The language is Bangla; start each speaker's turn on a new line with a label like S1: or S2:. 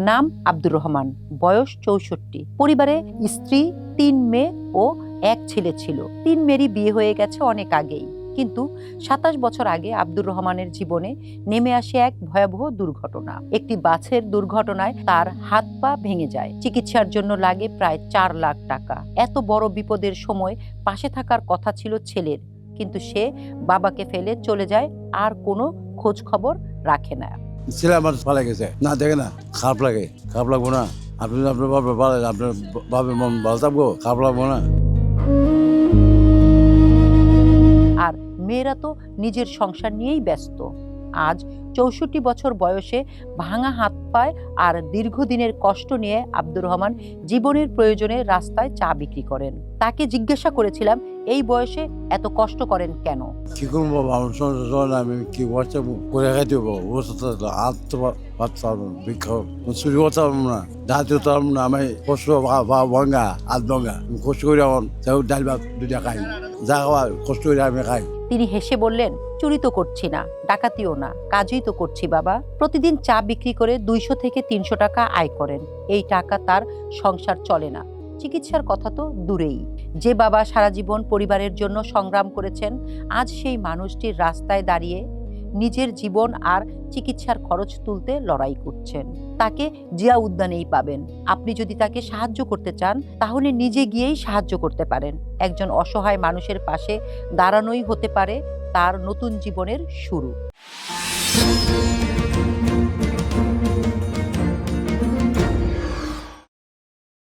S1: নাম আব্দুর রহমান, বয়স ৬৪। পরিবারে স্ত্রী, ৩ মেয়ে ও ১ ছেলে ছিল। ৩ মেয়েরই বিয়ে হয়ে গেছে অনেক আগেই। কিন্তু ২৭ বছর আগে আব্দুর রহমানের জীবনে নেমে আসে এক ভয়াবহ দুর্ঘটনা। একটি বাসের দুর্ঘটনায় তার হাত পা ভেঙে যায়। চিকিৎসার জন্য লাগে প্রায় ৪ লাখ টাকা। এত বড় বিপদের সময় পাশে থাকার কথা ছিল ছেলের, কিন্তু সে বাবাকে ফেলে চলে যায়, আর কোনো খোঁজ খবর রাখে না।
S2: ছেলে আমার পালা গেছে, না দেখে না, খারাপ লাগে। খারাপ লাগবো না? আপনি আপনার বাবার ভালো, আপনার বাবার মন ভালো থাকবো, খারাপ লাগবো না?
S1: আর মেয়েরা তো নিজের সংসার নিয়েই ব্যস্ত। আজ ৬৪ বছর বয়সে ভাঙা হাত পায় আর দীর্ঘদিনের কষ্ট নিয়ে আব্দুর রহমান জীবনের প্রয়োজনে রাস্তায় চা বিক্রি করেন। তাকে জিজ্ঞাসা করেছিলাম, এই বয়সে এত কষ্ট করেন কেন?
S2: কি করবো বাবা, আমার সংসার চলে না, আমি কি করতে করে খাইতে হবো? অবস্থা হাত তো পারতে পারবো না, ভিক্ষা চুরি করতে পারবো না, দাঁত করতে পারবো না। আমি কষ্ট ভাঙ্গা, হাত ভাঙ্গা, কষ্ট করে আমার ডাল ভাত দুইটা খাই, যা খাওয়া কষ্ট করে আমি খাই।
S1: তিনি হেসে বললেন, চুরি তো করছি না, ডাকাতিও না, কাজই তো করছি বাবা। প্রতিদিন চা বিক্রি করে ২০০ থেকে ৩০০ টাকা আয় করেন। এই টাকা তার সংসার চলে না। চিকিৎসার কথা তো দূরেই। যে বাবা সারা জীবন পরিবারের জন্য সংগ্রাম করেছেন, আজ সেই মানুষটির রাস্তায় দাঁড়িয়ে নিজের জীবন আর চিকিৎসার খরচ তুলতে লড়াই করছেন। তাকে জিয়া উদ্যানেই পাবেন। আপনি যদি তাকে সাহায্য করতে চান, তাহলে নিজে গিয়েই সাহায্য করতে পারেন। একজন অসহায় মানুষের পাশে দাঁড়ানোই হতে পারে তার নতুন জীবনের শুরু।